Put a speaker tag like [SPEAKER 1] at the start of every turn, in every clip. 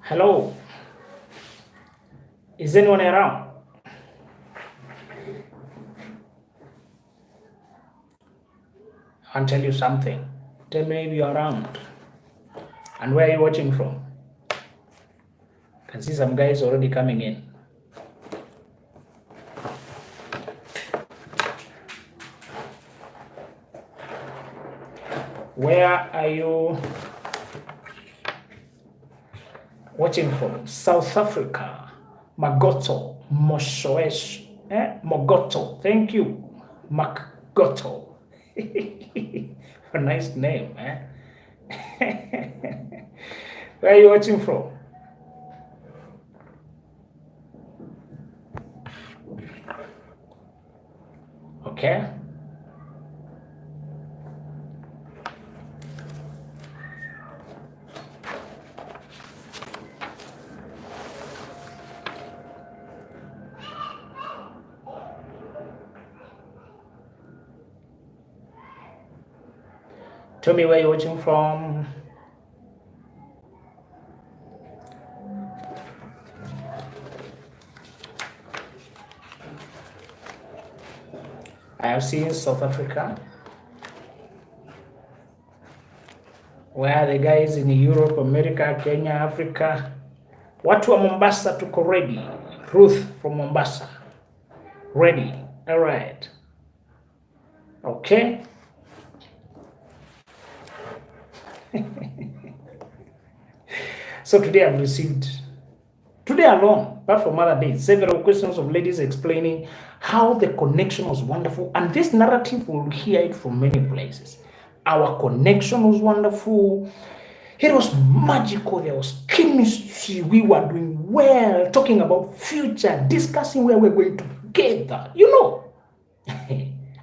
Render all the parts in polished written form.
[SPEAKER 1] Hello, is anyone around? I'll tell you something. Tell me if you're around. And where are you watching from? I can see some guys already coming in. Where are you watching from? South Africa. Magoto. Moshoesh. Mogoto. Thank you. Magoto. A nice name, eh? Where are you watching from? Okay. Tell me where you're watching from. I have seen South Africa. Where are the guys in Europe, America, Kenya, Africa? Watu wa Mombasa tuko ready. Ruth from Mombasa. Ready. All right. Okay. So today I've received, today alone, apart from other days, several questions of ladies explaining how the connection was wonderful. And this narrative, we'll hear it from many places. Our connection was wonderful. It was magical. There was chemistry. We were doing well, talking about future, discussing where we're going together,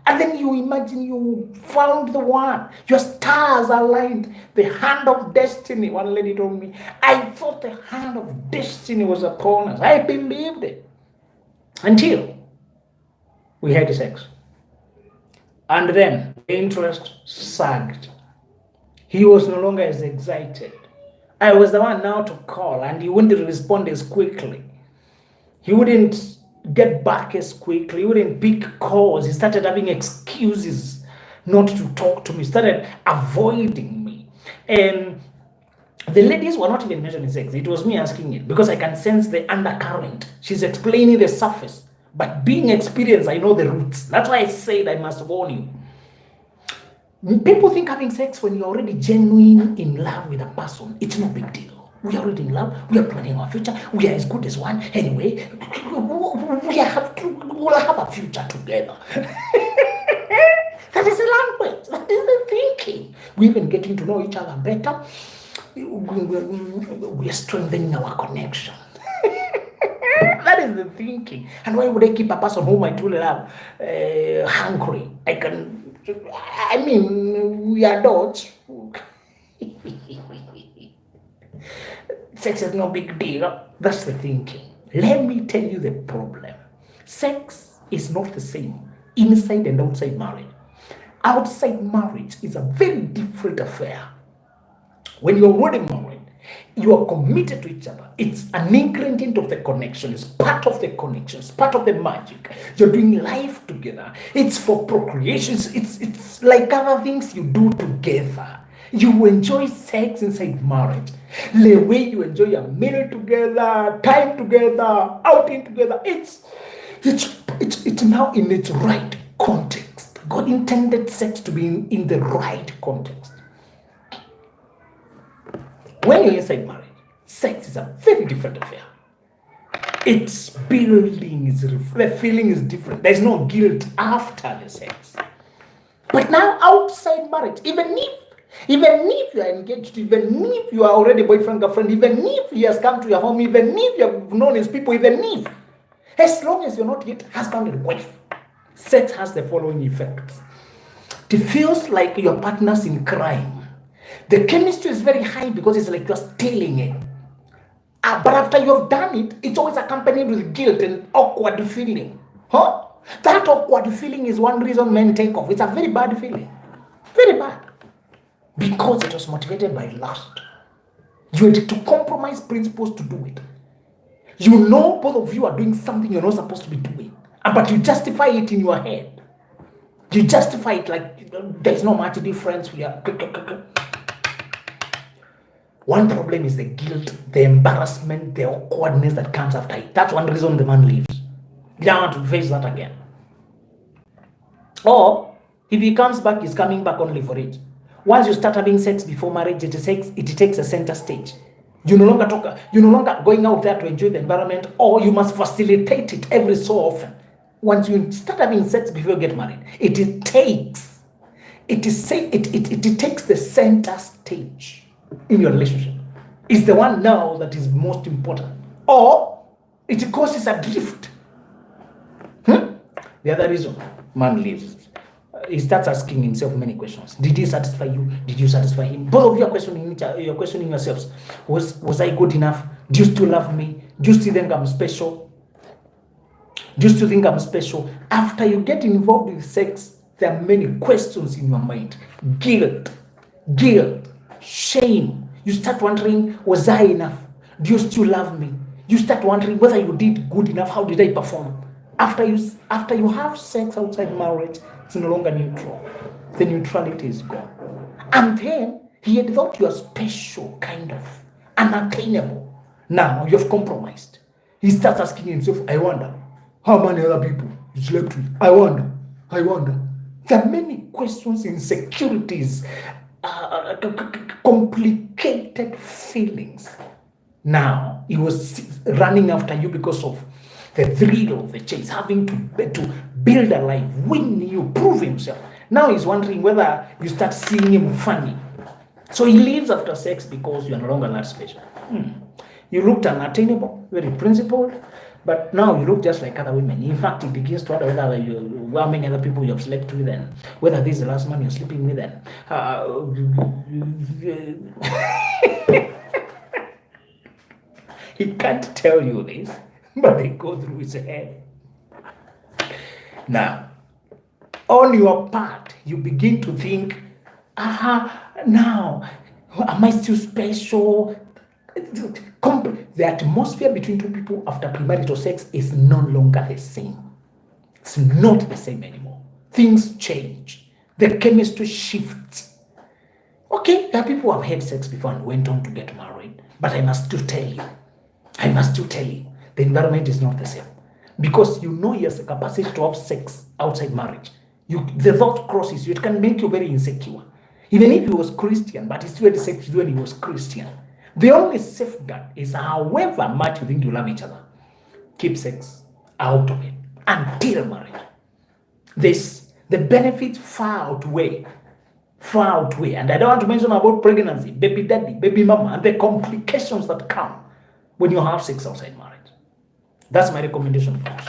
[SPEAKER 1] And then you imagine you found the one. Your stars aligned. The hand of destiny. One lady told me, I thought the hand of destiny was upon us. I believed it. Until we had sex. And then the interest sagged. He was no longer as excited. I was the one now to call, and he wouldn't respond as quickly. He wouldn't get back as quickly. He wouldn't pick calls. He started having excuses not to talk to me. He started avoiding me. And the ladies were not even mentioning sex. It was me asking it because I can sense the undercurrent. She's explaining the surface. But being experienced, I know the roots. That's why I said I must warn you. People think having sex when you're already genuine in love with a person, it's no big deal. We are already in love. We are planning our future. We are as good as one. Anyway, we'll have a future together. That is the language. That is the thinking. We're even getting to know each other better. We are strengthening our connection. That is the thinking. And why would I keep a person whom I truly love hungry? We are adults. Sex is no big deal. That's the thinking. Let me tell you the problem. Sex is not the same inside and outside marriage. Outside marriage is a very different affair. When you're already married, you are committed to each other. It's an ingredient of the connection. It's part of the connection. It's part of the magic. You're doing life together. It's for procreation. It's like other things you do together. You enjoy sex inside marriage. The way you enjoy a meal together, time together, outing together. It's now in its right context. God intended sex to be in the right context. When you're inside marriage, sex is a very different affair. It's building, the feeling is different. There's no guilt after the sex. But now outside marriage, even if you are engaged, even if you are already boyfriend, girlfriend, even if he has come to your home, even if you have known his people, even if, as long as you're not yet husband and wife, sex has the following effects. It feels like your partners in crime. The chemistry is very high because it's like you're stealing it. But after you've done it, it's always accompanied with guilt and awkward feeling. That awkward feeling is one reason men take off. It's a very bad feeling. Very bad. Because it was motivated by lust. You had to compromise principles to do it. You know both of you are doing something you're not supposed to be doing, but you justify it in your head. You justify it like there's no much difference. One problem is the guilt, the embarrassment, the awkwardness that comes after it. That's one reason the man leaves. He doesn't want to face that again. Or if he comes back, he's coming back only for it. Once you start having sex before marriage, it takes a center stage. You're no longer going out there to enjoy the environment, or you must facilitate it every so often. Once you start having sex before you get married, it takes the center stage in your relationship. It's the one now that is most important, or it causes a drift. The other reason man leaves, he starts asking himself many questions. Did he satisfy you? Did you satisfy him? Both of you are questioning yourselves. Was I good enough? Do you still love me? Do you still think I'm special? Do you still think I'm special? After you get involved with sex, there are many questions in your mind. Guilt, shame. You start wondering, was I enough? Do you still love me? You start wondering whether you did good enough. How did I perform? After you have sex outside marriage, it's no longer neutral. The neutrality is gone. And then he had thought you are special, kind of unattainable. Now you have compromised. He starts asking himself, I wonder how many other people you slept with. I wonder. There are many questions, insecurities, complicated feelings. Now he was running after you because of the thrill of the chase, having to build a life, win you, prove himself. Now he's wondering whether you start seeing him funny. So he leaves after sex because you are no longer that special. You looked unattainable, very principled, but now you look just like other women. In fact, he begins to wonder whether how many other people you have slept with, and whether this is the last man you're sleeping with. He can't tell you this, but they go through his head. Now, on your part, you begin to think, now, am I still special? The atmosphere between two people after premarital sex is no longer the same. It's not the same anymore. Things change. The chemistry shifts. Okay, there are people who have had sex before and went on to get married, but I must still tell you, the environment is not the same. Because you know he has the capacity to have sex outside marriage. The thought crosses you. It can make you very insecure. Even if he was Christian, but he still had sex when he was Christian. The only safeguard is however much you think you love each other, keep sex out of it until marriage. The benefits far outweigh. And I don't want to mention about pregnancy, baby daddy, baby mama, and the complications that come when you have sex outside marriage. That's my recommendation, folks.